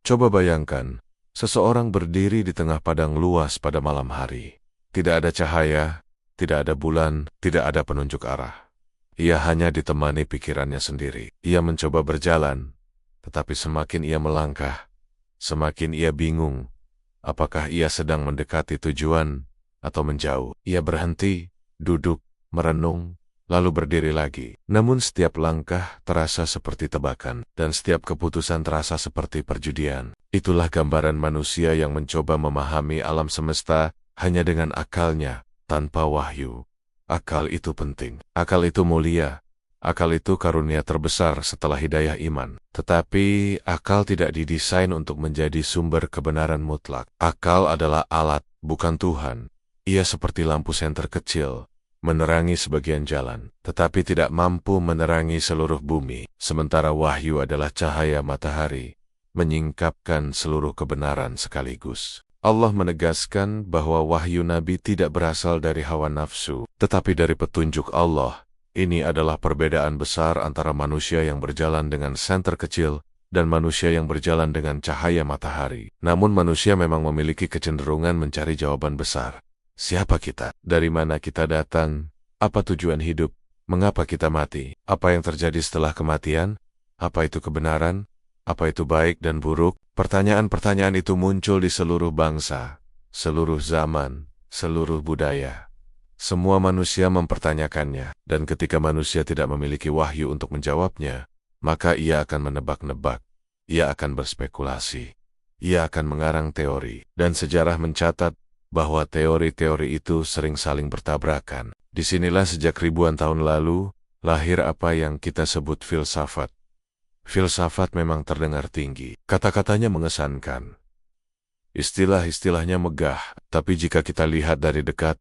Coba bayangkan, seseorang berdiri di tengah padang luas pada malam hari. Tidak ada cahaya, tidak ada bulan, tidak ada penunjuk arah. Ia hanya ditemani pikirannya sendiri. Ia mencoba berjalan, tetapi semakin ia melangkah, semakin ia bingung. Apakah ia sedang mendekati tujuan atau menjauh? Ia berhenti, duduk, merenung, lalu berdiri lagi. Namun setiap langkah terasa seperti tebakan, dan setiap keputusan terasa seperti perjudian. Itulah gambaran manusia yang mencoba memahami alam semesta hanya dengan akalnya, tanpa wahyu. Akal itu penting. Akal itu mulia. Akal itu karunia terbesar setelah hidayah iman. Tetapi akal tidak didesain untuk menjadi sumber kebenaran mutlak. Akal adalah alat, bukan Tuhan. Ia seperti lampu senter kecil, menerangi sebagian jalan, tetapi tidak mampu menerangi seluruh bumi. Sementara wahyu adalah cahaya matahari, menyingkapkan seluruh kebenaran sekaligus. Allah menegaskan bahwa wahyu Nabi tidak berasal dari hawa nafsu, tetapi dari petunjuk Allah. Ini adalah perbedaan besar antara manusia yang berjalan dengan senter kecil dan manusia yang berjalan dengan cahaya matahari. Namun manusia memang memiliki kecenderungan mencari jawaban besar. Siapa kita? Dari mana kita datang? Apa tujuan hidup? Mengapa kita mati? Apa yang terjadi setelah kematian? Apa itu kebenaran? Apa itu baik dan buruk? Pertanyaan-pertanyaan itu muncul di seluruh bangsa, seluruh zaman, seluruh budaya. Semua manusia mempertanyakannya, dan ketika manusia tidak memiliki wahyu untuk menjawabnya, maka ia akan menebak-nebak, ia akan berspekulasi, ia akan mengarang teori, dan sejarah mencatat bahwa teori-teori itu sering saling bertabrakan. Disinilah sejak ribuan tahun lalu, lahir apa yang kita sebut filsafat. Filsafat memang terdengar tinggi, kata-katanya mengesankan. Istilah-istilahnya megah, tapi jika kita lihat dari dekat,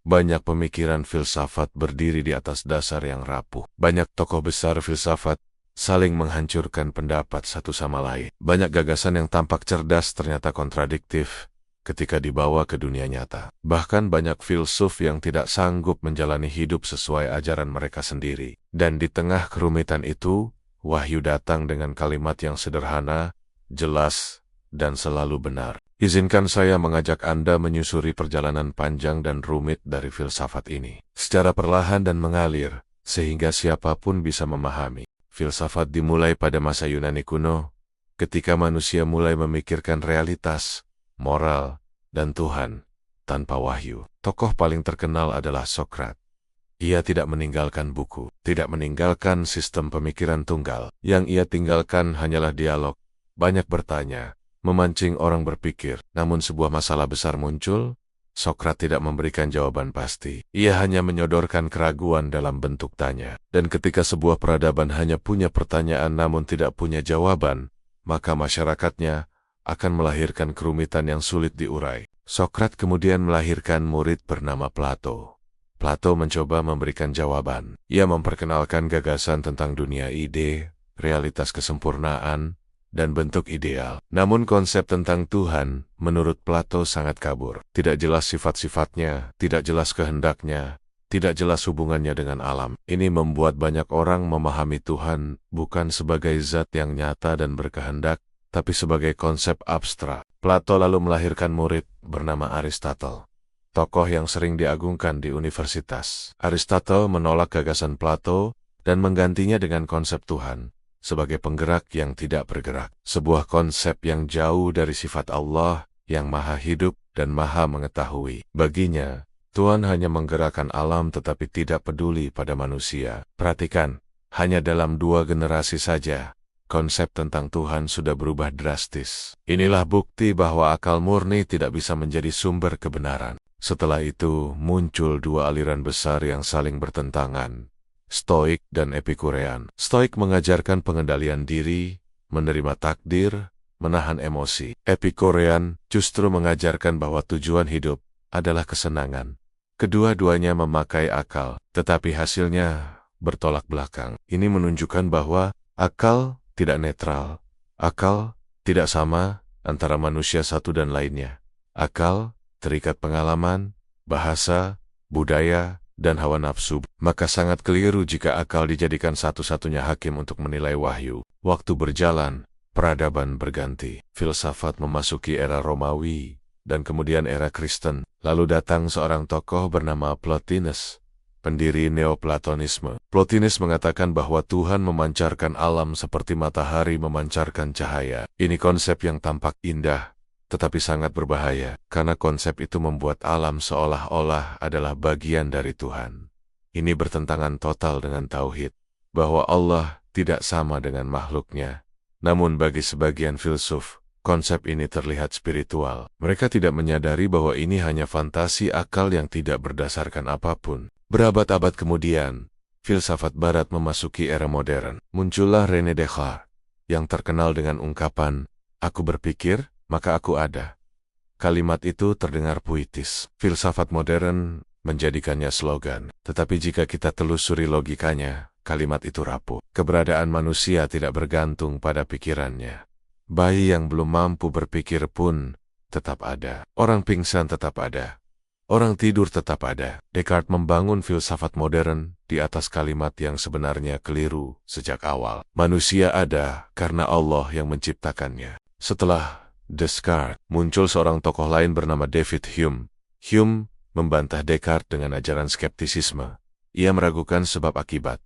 banyak pemikiran filsafat berdiri di atas dasar yang rapuh. Banyak tokoh besar filsafat saling menghancurkan pendapat satu sama lain. Banyak gagasan yang tampak cerdas ternyata kontradiktif ketika dibawa ke dunia nyata. Bahkan banyak filsuf yang tidak sanggup menjalani hidup sesuai ajaran mereka sendiri. Dan di tengah kerumitan itu, wahyu datang dengan kalimat yang sederhana, jelas, dan selalu benar. Izinkan saya mengajak Anda menyusuri perjalanan panjang dan rumit dari filsafat ini, secara perlahan dan mengalir, sehingga siapapun bisa memahami. Filsafat dimulai pada masa Yunani kuno, ketika manusia mulai memikirkan realitas, moral, dan Tuhan, tanpa wahyu. Tokoh paling terkenal adalah Socrates. Ia tidak meninggalkan buku, tidak meninggalkan sistem pemikiran tunggal. Yang ia tinggalkan hanyalah dialog, banyak bertanya, memancing orang berpikir. Namun sebuah masalah besar muncul, Socrates tidak memberikan jawaban pasti. Ia hanya menyodorkan keraguan dalam bentuk tanya. Dan ketika sebuah peradaban hanya punya pertanyaan namun tidak punya jawaban, maka masyarakatnya akan melahirkan kerumitan yang sulit diurai. Socrates kemudian melahirkan murid bernama Plato. Plato mencoba memberikan jawaban. Ia memperkenalkan gagasan tentang dunia ide, realitas kesempurnaan, dan bentuk ideal. Namun konsep tentang Tuhan, menurut Plato sangat kabur. Tidak jelas sifat-sifatnya, tidak jelas kehendaknya, tidak jelas hubungannya dengan alam. Ini membuat banyak orang memahami Tuhan bukan sebagai zat yang nyata dan berkehendak, tapi sebagai konsep abstrak. Plato lalu melahirkan murid bernama Aristotle, tokoh yang sering diagungkan di universitas. Aristotle menolak gagasan Plato dan menggantinya dengan konsep Tuhan sebagai penggerak yang tidak bergerak. Sebuah konsep yang jauh dari sifat Allah yang maha hidup dan maha mengetahui. Baginya, Tuhan hanya menggerakkan alam tetapi tidak peduli pada manusia. Perhatikan, hanya dalam 2 generasi saja, konsep tentang Tuhan sudah berubah drastis. Inilah bukti bahwa akal murni tidak bisa menjadi sumber kebenaran. Setelah itu, muncul 2 aliran besar yang saling bertentangan, Stoik dan Epikurean. Stoik mengajarkan pengendalian diri, menerima takdir, menahan emosi. Epikurean justru mengajarkan bahwa tujuan hidup adalah kesenangan. Kedua-duanya memakai akal, tetapi hasilnya bertolak belakang. Ini menunjukkan bahwa akal tidak netral. Akal tidak sama antara manusia satu dan lainnya. Akal terikat pengalaman, bahasa, budaya, dan hawa nafsu. Maka sangat keliru jika akal dijadikan satu-satunya hakim untuk menilai wahyu. Waktu berjalan, peradaban berganti. Filsafat memasuki era Romawi, dan kemudian era Kristen. Lalu datang seorang tokoh bernama Plotinus, pendiri Neoplatonisme. Plotinus mengatakan bahwa Tuhan memancarkan alam seperti matahari memancarkan cahaya. Ini konsep yang tampak indah, tetapi sangat berbahaya, karena konsep itu membuat alam seolah-olah adalah bagian dari Tuhan. Ini bertentangan total dengan tauhid, bahwa Allah tidak sama dengan makhluknya. Namun bagi sebagian filsuf, konsep ini terlihat spiritual. Mereka tidak menyadari bahwa ini hanya fantasi akal yang tidak berdasarkan apapun. Berabad-abad kemudian, filsafat barat memasuki era modern. Muncullah René Descartes, yang terkenal dengan ungkapan, "Aku berpikir, maka aku ada." Kalimat itu terdengar puitis. Filsafat modern menjadikannya slogan. Tetapi jika kita telusuri logikanya, kalimat itu rapuh. Keberadaan manusia tidak bergantung pada pikirannya. Bayi yang belum mampu berpikir pun tetap ada. Orang pingsan tetap ada. Orang tidur tetap ada. Descartes membangun filsafat modern di atas kalimat yang sebenarnya keliru sejak awal. Manusia ada karena Allah yang menciptakannya. Setelah Descartes, muncul seorang tokoh lain bernama David Hume. Hume membantah Descartes dengan ajaran skeptisisme. Ia meragukan sebab akibat,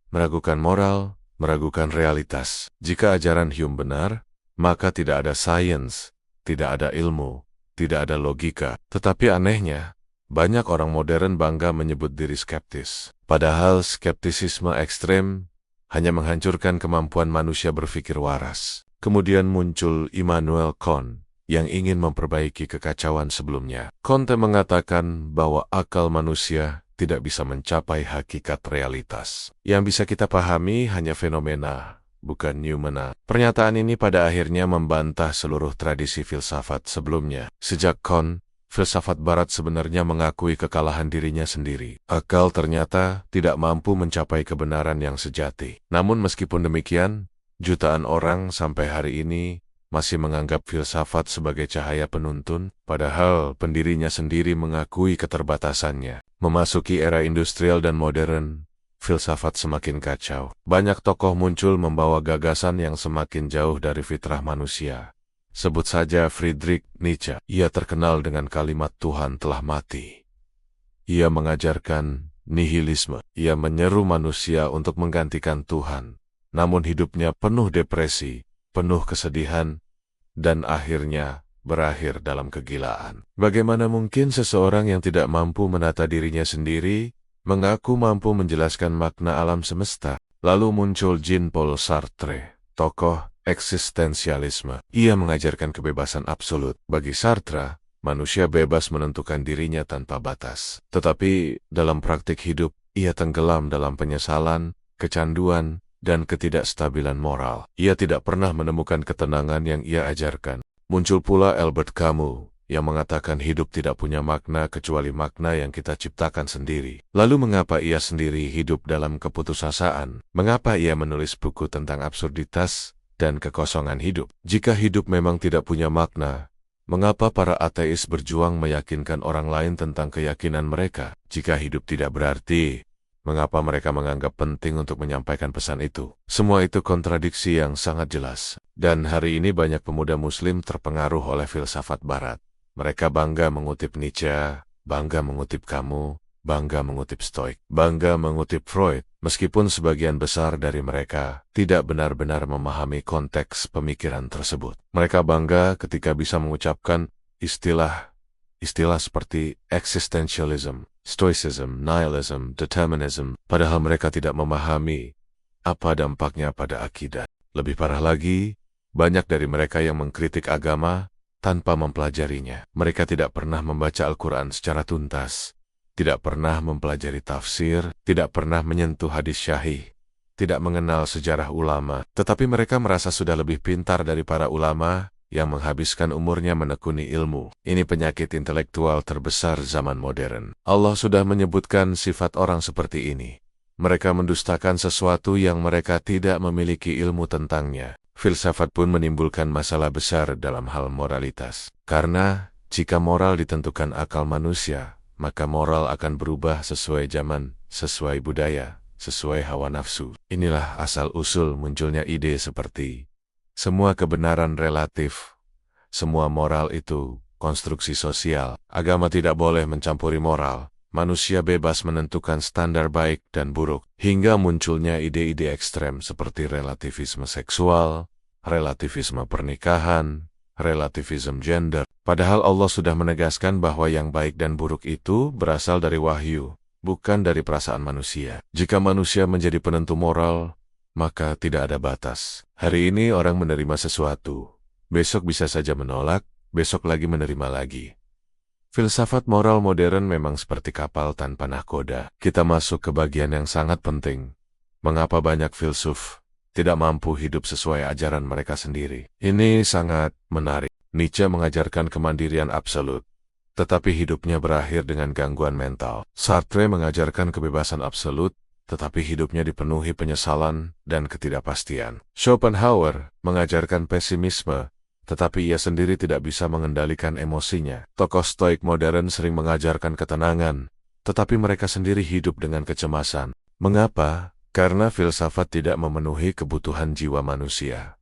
meragukan moral, meragukan realitas. Jika ajaran Hume benar, maka tidak ada sains, tidak ada ilmu, tidak ada logika. Tetapi anehnya, banyak orang modern bangga menyebut diri skeptis. Padahal skeptisisme ekstrem hanya menghancurkan kemampuan manusia berpikir waras. Kemudian muncul Immanuel Kant yang ingin memperbaiki kekacauan sebelumnya. Kant mengatakan bahwa akal manusia tidak bisa mencapai hakikat realitas. Yang bisa kita pahami hanya fenomena, bukan noumena. Pernyataan ini pada akhirnya membantah seluruh tradisi filsafat sebelumnya. Sejak Kant, filsafat barat sebenarnya mengakui kekalahan dirinya sendiri. Akal ternyata tidak mampu mencapai kebenaran yang sejati. Namun meskipun demikian, jutaan orang sampai hari ini masih menganggap filsafat sebagai cahaya penuntun, padahal pendirinya sendiri mengakui keterbatasannya. Memasuki era industrial dan modern, filsafat semakin kacau. Banyak tokoh muncul membawa gagasan yang semakin jauh dari fitrah manusia. Sebut saja Friedrich Nietzsche. Ia terkenal dengan kalimat Tuhan telah mati. Ia mengajarkan nihilisme. Ia menyeru manusia untuk menggantikan Tuhan. Namun hidupnya penuh depresi, penuh kesedihan, dan akhirnya berakhir dalam kegilaan. Bagaimana mungkin seseorang yang tidak mampu menata dirinya sendiri, mengaku mampu menjelaskan makna alam semesta? Lalu muncul Jean-Paul Sartre, tokoh eksistensialisme. Ia mengajarkan kebebasan absolut. Bagi Sartre, manusia bebas menentukan dirinya tanpa batas. Tetapi dalam praktik hidup, ia tenggelam dalam penyesalan, kecanduan, dan ketidakstabilan moral. Ia tidak pernah menemukan ketenangan yang ia ajarkan. Muncul pula Albert Camus, yang mengatakan hidup tidak punya makna kecuali makna yang kita ciptakan sendiri. Lalu mengapa ia sendiri hidup dalam keputusasaan? Mengapa ia menulis buku tentang absurditas dan kekosongan hidup? Jika hidup memang tidak punya makna, mengapa para ateis berjuang meyakinkan orang lain tentang keyakinan mereka? Jika hidup tidak berarti, mengapa mereka menganggap penting untuk menyampaikan pesan itu? Semua itu kontradiksi yang sangat jelas. Dan hari ini banyak pemuda muslim terpengaruh oleh filsafat barat. Mereka bangga mengutip Nietzsche, bangga mengutip Camus, bangga mengutip Stoik, bangga mengutip Freud, meskipun sebagian besar dari mereka tidak benar-benar memahami konteks pemikiran tersebut. Mereka bangga ketika bisa mengucapkan istilah seperti existentialism, stoicism, nihilism, determinism, padahal mereka tidak memahami apa dampaknya pada akidah. Lebih parah lagi, banyak dari mereka yang mengkritik agama tanpa mempelajarinya. Mereka tidak pernah membaca Al-Quran secara tuntas, tidak pernah mempelajari tafsir, tidak pernah menyentuh hadis syahih, tidak mengenal sejarah ulama, tetapi mereka merasa sudah lebih pintar dari para ulama yang menghabiskan umurnya menekuni ilmu. Ini penyakit intelektual terbesar zaman modern. Allah sudah menyebutkan sifat orang seperti ini. Mereka mendustakan sesuatu yang mereka tidak memiliki ilmu tentangnya. Filsafat pun menimbulkan masalah besar dalam hal moralitas. Karena jika moral ditentukan akal manusia, maka moral akan berubah sesuai zaman, sesuai budaya, sesuai hawa nafsu. Inilah asal-usul munculnya ide seperti Semua kebenaran relatif. Semua moral itu konstruksi sosial. Agama tidak boleh mencampuri moral. Manusia bebas menentukan standar baik dan buruk, hingga munculnya ide-ide ekstrem seperti relativisme seksual, relativisme pernikahan, relativisme gender. Padahal Allah sudah menegaskan bahwa yang baik dan buruk itu berasal dari wahyu, bukan dari perasaan manusia. Jika manusia menjadi penentu moral, maka tidak ada batas. Hari ini orang menerima sesuatu, besok bisa saja menolak, besok lagi menerima lagi. Filsafat moral modern memang seperti kapal tanpa nahkoda. Kita masuk ke bagian yang sangat penting. Mengapa banyak filsuf tidak mampu hidup sesuai ajaran mereka sendiri? Ini sangat menarik. Nietzsche mengajarkan kemandirian absolut, tetapi hidupnya berakhir dengan gangguan mental. Sartre mengajarkan kebebasan absolut, tetapi hidupnya dipenuhi penyesalan dan ketidakpastian. Schopenhauer mengajarkan pesimisme, tetapi ia sendiri tidak bisa mengendalikan emosinya. Tokoh stoik modern sering mengajarkan ketenangan, tetapi mereka sendiri hidup dengan kecemasan. Mengapa? Karena filsafat tidak memenuhi kebutuhan jiwa manusia.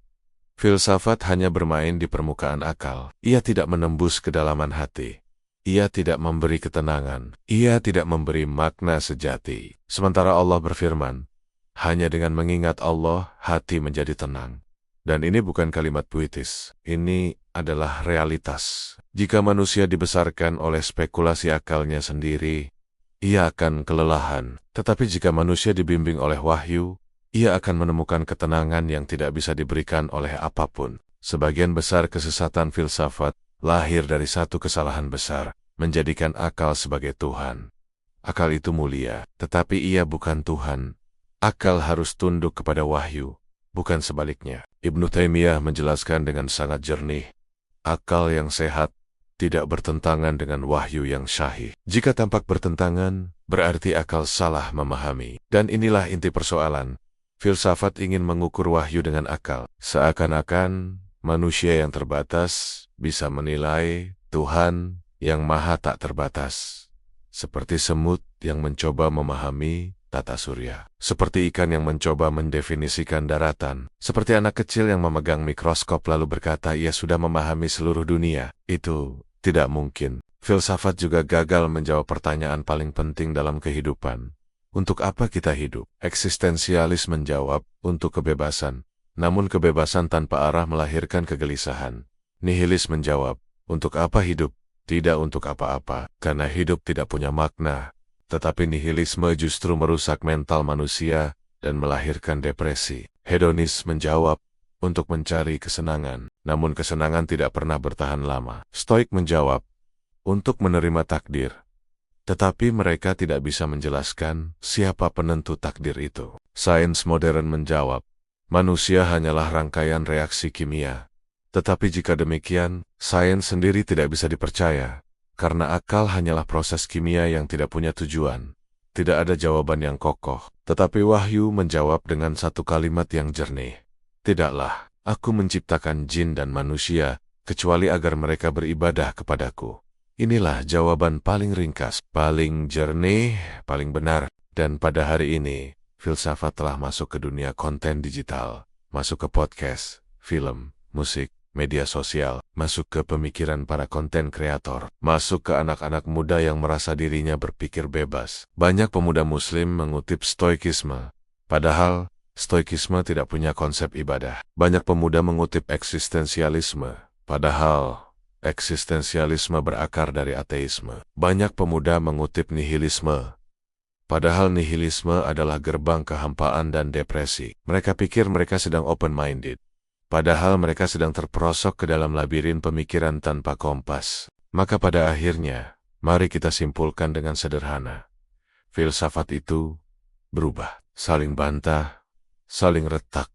Filsafat hanya bermain di permukaan akal. Ia tidak menembus kedalaman hati. Ia tidak memberi ketenangan. Ia tidak memberi makna sejati. Sementara Allah berfirman, hanya dengan mengingat Allah, hati menjadi tenang. Dan ini bukan kalimat puitis, ini adalah realitas. Jika manusia dibesarkan oleh spekulasi akalnya sendiri, ia akan kelelahan. Tetapi jika manusia dibimbing oleh wahyu, ia akan menemukan ketenangan yang tidak bisa diberikan oleh apapun. Sebagian besar kesesatan filsafat lahir dari satu kesalahan besar, menjadikan akal sebagai Tuhan. Akal itu mulia, tetapi ia bukan Tuhan. Akal harus tunduk kepada wahyu, bukan sebaliknya. Ibnu Taimiyah menjelaskan dengan sangat jernih, akal yang sehat tidak bertentangan dengan wahyu yang syahih. Jika tampak bertentangan, berarti akal salah memahami. Dan inilah inti persoalan. Filsafat ingin mengukur wahyu dengan akal. Seakan-akan manusia yang terbatas bisa menilai Tuhan yang maha tak terbatas. Seperti semut yang mencoba memahami tata surya. Seperti ikan yang mencoba mendefinisikan daratan. Seperti anak kecil yang memegang mikroskop lalu berkata ia sudah memahami seluruh dunia. Itu tidak mungkin. Filsafat juga gagal menjawab pertanyaan paling penting dalam kehidupan. Untuk apa kita hidup? Eksistensialis menjawab, untuk kebebasan. Namun kebebasan tanpa arah melahirkan kegelisahan. Nihilis menjawab, untuk apa hidup? Tidak untuk apa-apa, karena hidup tidak punya makna. Tetapi nihilisme justru merusak mental manusia dan melahirkan depresi. Hedonis menjawab, untuk mencari kesenangan. Namun kesenangan tidak pernah bertahan lama. Stoik menjawab, untuk menerima takdir. Tetapi mereka tidak bisa menjelaskan siapa penentu takdir itu. Sains modern menjawab, manusia hanyalah rangkaian reaksi kimia. Tetapi jika demikian, sains sendiri tidak bisa dipercaya. Karena akal hanyalah proses kimia yang tidak punya tujuan. Tidak ada jawaban yang kokoh. Tetapi wahyu menjawab dengan satu kalimat yang jernih. Tidaklah, aku menciptakan jin dan manusia, kecuali agar mereka beribadah kepadaku. Inilah jawaban paling ringkas, paling jernih, paling benar. Dan pada hari ini, filsafat telah masuk ke dunia konten digital. Masuk ke podcast, film, musik, media sosial, masuk ke pemikiran para konten kreator, masuk ke anak-anak muda yang merasa dirinya berpikir bebas. Banyak pemuda muslim mengutip stoikisme, padahal stoikisme tidak punya konsep ibadah. Banyak pemuda mengutip eksistensialisme, padahal eksistensialisme berakar dari ateisme. Banyak pemuda mengutip nihilisme, padahal nihilisme adalah gerbang kehampaan dan depresi. Mereka pikir mereka sedang open-minded. Padahal mereka sedang terperosok ke dalam labirin pemikiran tanpa kompas. Maka pada akhirnya, mari kita simpulkan dengan sederhana. Filsafat itu berubah, saling bantah, saling retak,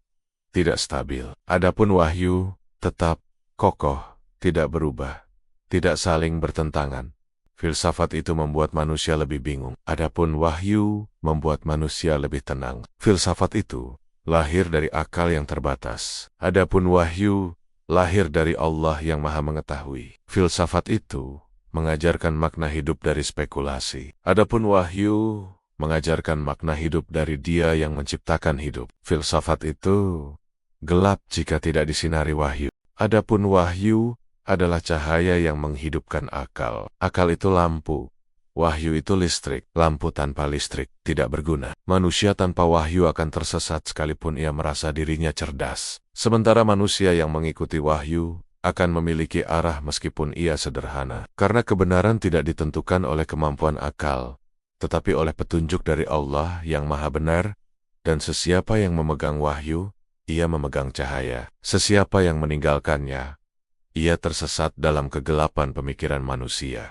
tidak stabil. Adapun wahyu tetap kokoh, tidak berubah, tidak saling bertentangan. Filsafat itu membuat manusia lebih bingung. Adapun wahyu membuat manusia lebih tenang. Filsafat itu lahir dari akal yang terbatas. Adapun wahyu lahir dari Allah yang Maha Mengetahui. Filsafat itu mengajarkan makna hidup dari spekulasi. Adapun wahyu mengajarkan makna hidup dari Dia yang menciptakan hidup. Filsafat itu gelap jika tidak disinari wahyu. Adapun wahyu adalah cahaya yang menghidupkan akal. Akal itu lampu. Wahyu itu listrik. Lampu tanpa listrik tidak berguna. Manusia tanpa wahyu akan tersesat sekalipun ia merasa dirinya cerdas. Sementara manusia yang mengikuti wahyu akan memiliki arah meskipun ia sederhana. Karena kebenaran tidak ditentukan oleh kemampuan akal, tetapi oleh petunjuk dari Allah yang Maha Benar, dan sesiapa yang memegang wahyu, ia memegang cahaya. Sesiapa yang meninggalkannya, ia tersesat dalam kegelapan pemikiran manusia.